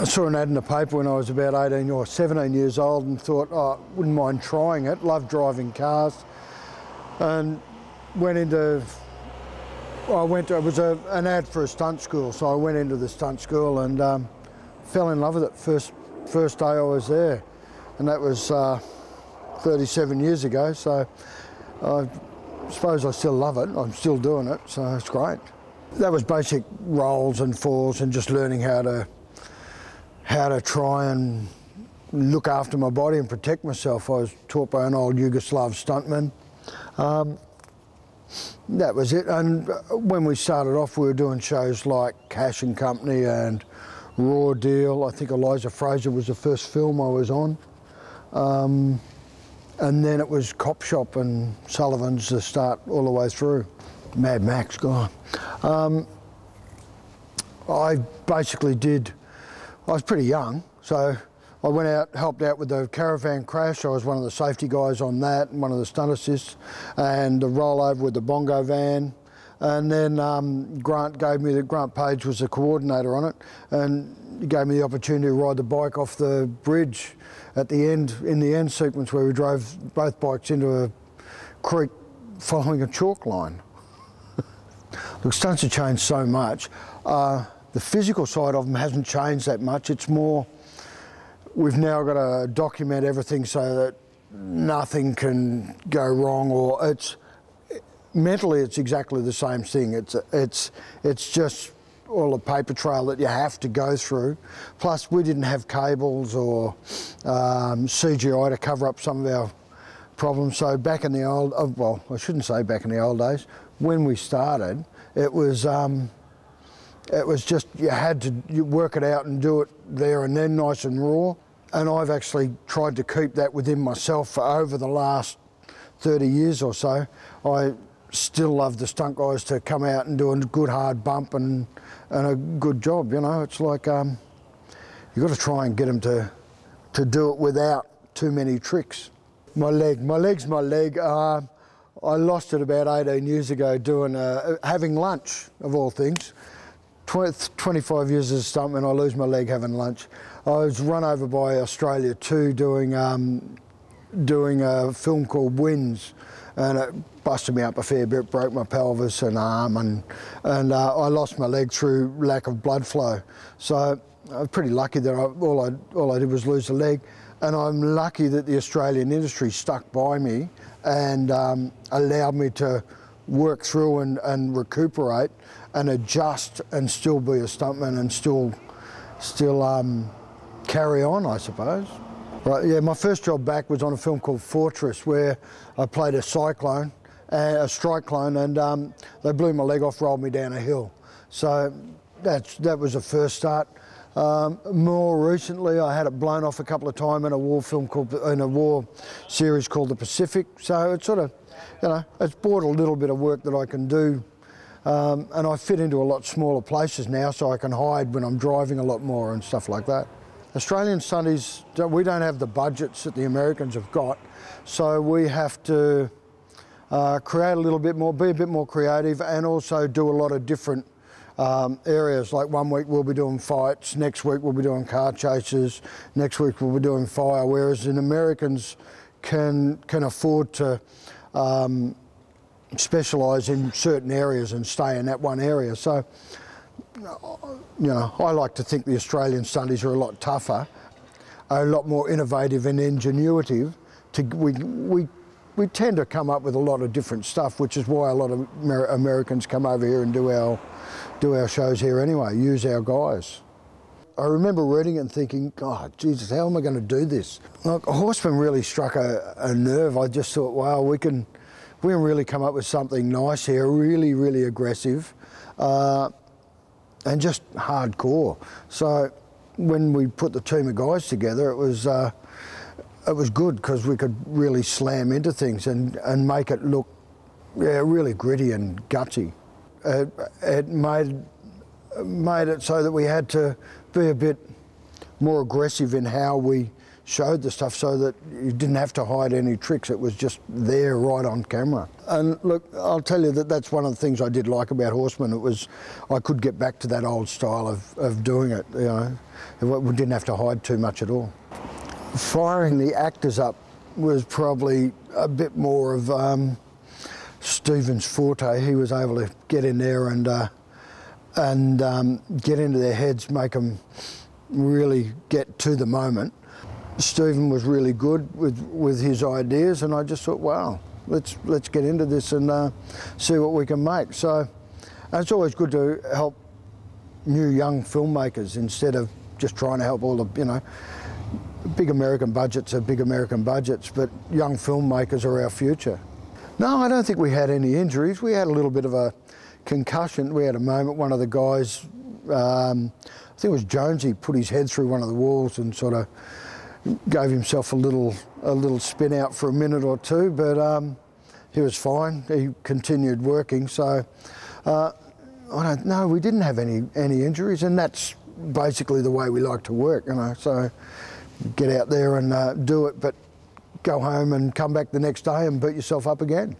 I saw an ad in the paper when I was about 18 or 17 years old and thought, oh, I wouldn't mind trying it. Loved driving cars, and went into. It was an ad for a stunt school, so I went into the stunt school and fell in love with it first day I was there, and that was 37 years ago. So I suppose I still love it. I'm still doing it, so it's great. That was basic rolls and falls and just learning how to try and look after my body and protect myself. I was taught by an old Yugoslav stuntman. That was it. And when we started off, we were doing shows like Cash and Company and Raw Deal. I think Eliza Fraser was the first film I was on. And then it was Cop Shop and Sullivan's to start all the way through. Mad Max, God. I basically I was pretty young, so I went out, helped out with the caravan crash. I was one of the safety guys on that and one of the stunt assists, and the rollover with the bongo van. And then Grant Page was the coordinator on it, and he gave me the opportunity to ride the bike off the bridge at the end, in the end sequence where we drove both bikes into a creek following a chalk line. Look, stunts have changed so much. The physical side of them hasn't changed that much. It's more, we've now got to document everything so that nothing can go wrong, or mentally it's exactly the same thing. It's just all the paper trail that you have to go through. Plus we didn't have cables or CGI to cover up some of our problems. So back in the old, well, I shouldn't say back in the old days, when we started, it was just, you had to work it out and do it there and then, nice and raw. And I've actually tried to keep that within myself for over the last 30 years or so. I still love the stunt guys to come out and do a good hard bump and a good job, you know. It's like, you've got to try and get them to do it without too many tricks. My leg's my leg. I lost it about 18 years ago doing, having lunch, of all things. 25 years as a stuntman, I lose my leg having lunch. I was run over by Australia 2 doing a film called Winds, and it busted me up a fair bit, broke my pelvis and arm, and I lost my leg through lack of blood flow. So I was pretty lucky that all I did was lose the leg, and I'm lucky that the Australian industry stuck by me and allowed me to work through and recuperate and adjust and still be a stuntman and still carry on, I suppose. Right, yeah, my first job back was on a film called Fortress, where I played a strike clone, and they blew my leg off, rolled me down a hill. So that was the first start. More recently, I had it blown off a couple of times in a war series called The Pacific. So it's sort of, you know, it's brought a little bit of work that I can do, and I fit into a lot smaller places now, so I can hide when I'm driving a lot more and stuff like that. Australian stunties, we don't have the budgets that the Americans have got, so we have to create a little bit more, be a bit more creative, and also do a lot of different areas. Like one week we'll be doing fights, next week we'll be doing car chases, next week we'll be doing fire, whereas the Americans can afford to specialise in certain areas and stay in that one area. So, you know, I like to think the Australian stunties are a lot tougher, a lot more innovative and ingenuitive. We tend to come up with a lot of different stuff, which is why a lot of Americans come over here and do our shows here anyway, use our guys. I remember reading it and thinking, God, Jesus, how am I going to do this? Look, Horseman really struck a nerve. I just thought, wow, we can really come up with something nice here, really, really aggressive, and just hardcore. So when we put the team of guys together, it was good because we could really slam into things and make it look, yeah, really gritty and gutsy. It made it so that we had to be a bit more aggressive in how we showed the stuff so that you didn't have to hide any tricks. It was just there right on camera. And look, I'll tell you that that's one of the things I did like about Horseman. It was, I could get back to that old style of doing it, you know. We didn't have to hide too much at all. Firing the actors up was probably a bit more of Stephen's forte. He was able to get in there and get into their heads, make them really get to the moment. Stephen was really good with his ideas, and I just thought, wow, let's get into this and see what we can make. So it's always good to help new young filmmakers instead of just trying to help all the, you know, big American budgets are big American budgets, but young filmmakers are our future. No, I don't think we had any injuries. We had a little bit of a concussion. We had a moment, one of the guys, I think it was Jonesy, put his head through one of the walls and sort of gave himself a little spin out for a minute or two, but he was fine. He continued working, so I don't know. We didn't have any injuries, and that's basically the way we like to work, you know. So get out there and do it, but go home and come back the next day and beat yourself up again.